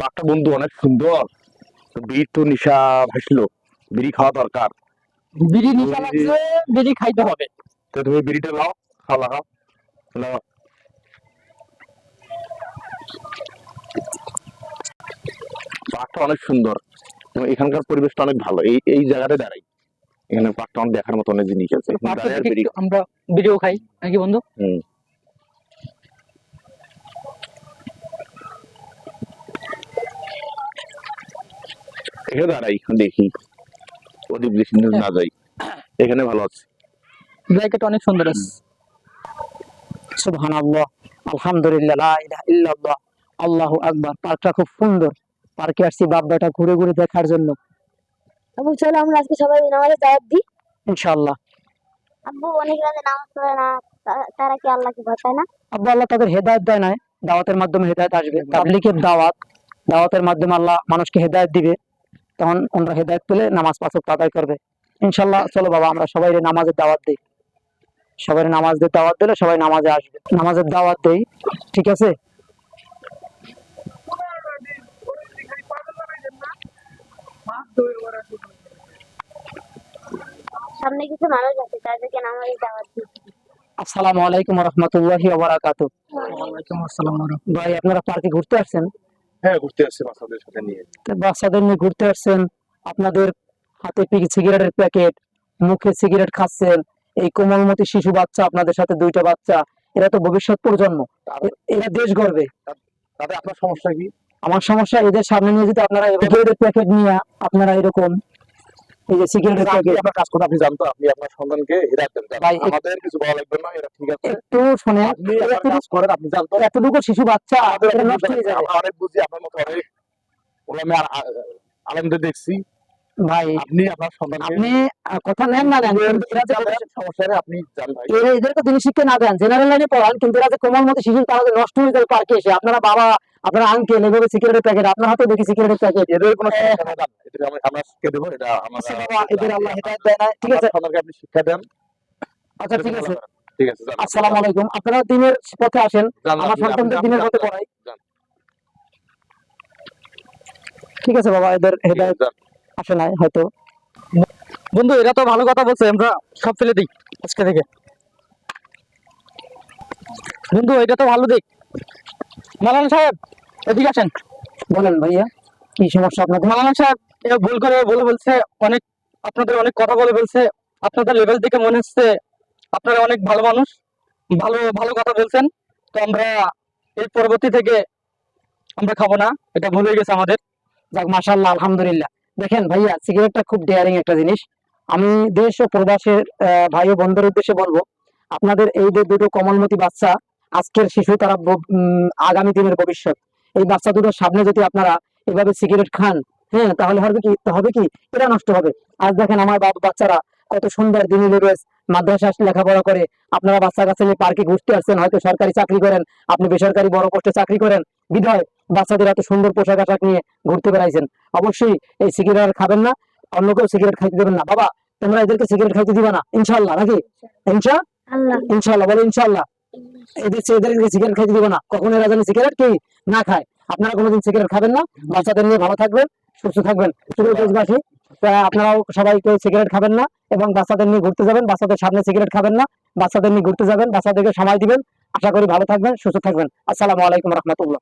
একটা বন্ধু অনেক সুন্দর। বিড়ির তো নিশা ভাসলো, বিড়ি খাওয়া দরকার। বিড়ি নিশা লাগছে, বিড়ি খাইতে হবে। তো তুমি বিড়িটা লাও, খাও, লাগাও, লাগাও। পার্কটা অনেক সুন্দর এবং এখানকার পরিবেশটা অনেক ভালো। এই এই জায়গাটা দাঁড়াই, এখানে পার্কটা অনেক দেখার মতো অনেক জিনিস আছে। পার্কে থেকে একটু আমরা ভিডিও খাই নাকি বন্ধু? এখানে দাঁড়াই, দেখি ওদিক বেশি না যাই, এখানে ভালো আছে, জায়গাটা অনেক সুন্দর আছে। সুবহানাল্লাহ, আলহামদুলিল্লাহ, লা ইলাহা ইল্লাল্লাহ, আল্লাহু আকবার। পার্কটা খুব সুন্দর। পার্কে আসছি বাব্বাটা ঘুরে ঘুরে দেখার জন্য। আব্বু চলো আমরা আজকে সবাই নামাজে দাওয়াত দিই। ইনশাআল্লাহ। আব্বু অনেক রাতে নামাজ পড়ে না, তারা কি আল্লাহকে ভয় পায় না? আব্বু আল্লাহ তাদের হেদায়েত দেয় না, দাওয়াতের মাধ্যমে হেদায়েত আসবে। তাবলীগের দাওয়াত, দাওয়াতের মাধ্যমে আল্লাহ মানুষকে হেদায়েত দিবে, তখন ওনারা হেদায়েত পেলে নামাজ পাঁচ ওয়াক্ত আদায় করবে ইনশাআল্লাহ। চলো বাবা আমরা সবাই নামাজের দাওয়াত দিই। সবাই নামাজের দাওয়াত দিলে সবাই নামাজে আসবে, নামাজের দাওয়াত দেই, ঠিক আছে? সামনে কিছু মানুষ আছে তাদেরকে নামাজে দাওয়াত দিই। আসসালামু আলাইকুম ওয়া রাহমাতুল্লাহি ওয়া বারাকাতুহু। ওয়ালাইকুম আসসালাম ওয়া রাহমাতুল্লাহ। ভাই আপনারা পার্কে ঘুরতে আসছেন? হ্যাঁ ঘুরতে আসছে বাচ্চাদের সাথে নিয়ে। তো বাচ্চাদের নিয়ে ঘুরতে আসছেন, আপনাদের হাতে সিগারেটের প্যাকেট, মুখে সিগারেট খাচ্ছেন, এই কোমলমতি শিশু বাচ্চা, আপনাদের সাথে দুইটা বাচ্চা, এরা তো ভবিষ্যৎ প্রজন্ম, এরা দেশ গড়বে। তাতে আপনার সমস্যা কি? আমার সমস্যা এদের সামনে নিয়ে যদি আপনারা সিগারেটের প্যাকেট নিয়ে আপনারা এরকম এই যে সিগারেটের প্যাকেট। আপনার কাজ করতে আপনি জানতো, আপনি আপনার সন্তানকে হেদায়েত দেন, ভাই আমাদের কিছু বলা লাগবে না, এটা ঠিক আছে। একটু শুনে, আপনি আপনার কাজ করেন, আপনি জানতো এতটুকু শিশু বাচ্চা আমাদের এরা নষ্ট হয়ে যাবে। আমরা অনেক বুঝি, আপনার মতো অনেক ওলামে আলেমদের দেখছি। ভাই আপনি আপনার সন্তানকে আপনি কথা নেন না নেন, এরা যে সমস্যা নেই, আপনি জান ভাই। এদেরকে দিনী শিক্ষা না দেন, জেনারেল লাইনে পড়ান, কিন্তু এরা যে কোমলমতি শিশু তারা যে নষ্ট হয়ে যাবে পার্কে এসে। আপনারা বাবা, আপনারা আঙ্কেল, এভাবে সিগারেটের প্যাকেট আপনার হাতে দেখি সিগারেটের প্যাকেট, এদের কোনো সমস্যা নেই, জান। এটা আমরা শিক্ষা দেবো, এটা এদের আল্লাহ হেদায়েত দেয় না, ঠিক আছে? সন্তানকে আপনি শিক্ষা দেন। আচ্ছা ঠিক আছে, ঠিক আছে, জান। আসসালামু আলাইকুম। আপনারা দিনের পথে আসেন, জান, আমার সন্তানদের দিনের পথে পড়াই, জান। ঠিক আছে বাবা, এদের হেদায়েত জান। আসে নাই হয়তো। বন্ধু এরা তো ভালো কথা বলছে, আমরা সব ফেলে দিই আজকে থেকে। বন্ধু এটা তো ভালো দিক। মালানা সাহেব এদিকে আসেন। বলেন ভাইয়া, কি সমস্যা আপনাদের? মালানা সাহেব এটা ভুল করে বলে বলছে, অনেক আপনাদের অনেক কথা বলে বলছে। আপনাদের লেভেল দেখে মনে হচ্ছে আপনারা অনেক ভালো মানুষ, ভালো ভালো কথা বলছেন। তো আমরা এই পরবর্তী থেকে আমরা খাবো না, এটা ভুল হয়ে গেছে আমাদের। যাক মাশাআল্লাহ, আলহামদুলিল্লাহ। দেখেন ভাইয়া, সিগারেটটা খুব ডেয়ারিং একটা জিনিস। আমি দেশ ও প্রবাসের ভাই ও বন্ধুদের উদ্দেশ্যে বলবো, আপনাদের এই যে দুটো কমলমতি বাচ্চা, আজকের শিশু, তারা আগামী দিনের ভবিষ্যৎ। এই বাচ্চা দুটোর সামনে যদি আপনারা এভাবে সিগারেট খান, হ্যাঁ, তাহলে হবে কি এরা নষ্ট হবে। আজ দেখেন আমার বাচ্চারা কত সুন্দর দিনী লেবেস মাদ্রাসা লেখাপড়া করে, আপনারা বাচ্চা কাছে নিয়ে পার্কে ঘুরতে আসছেন, হয়তো সরকারি চাকরি করেন, আপনি বেসরকারি বড় পোস্টে চাকরি করেন, বিধায় বাচ্চাদের এত সুন্দর পোশাক আশাক নিয়ে ঘুরতে বেড়াইছেন। অবশ্যই এই সিগারেট খাবেন না, অন্য কেউ সিগারেট খাইতে দেবেন না। বাবা তোমরা এদেরকে সিগারেট খাইতে দিবা না ইনশাআল্লাহ, নাকি? ইনশাআল্লাহ বলে ইনশাআল্লাহ। এদেরকে সিগারেট খাইতে দিবা না, কখন এরা যেন সিগারেট কি না খায়। আপনারা কোনোদিন সিগারেট খাবেন না, বাচ্চাদের নিয়ে ভালো থাকবেন, সুস্থ থাকবেন। দেশবাসী আপনারাও সবাই কেউ সিগারেট খাবেন না এবং বাচ্চাদের নিয়ে ঘুরতে যাবেন, বাচ্চাদের সামনে সিগারেট খাবেন না, বাচ্চাদের নিয়ে ঘুরতে যাবেন, বাচ্চাদেরকে সময় দিবেন। আশা করি ভালো থাকবেন, সুস্থ থাকবেন। আসসালামু আলাইকুম রহমতুল্লাহ।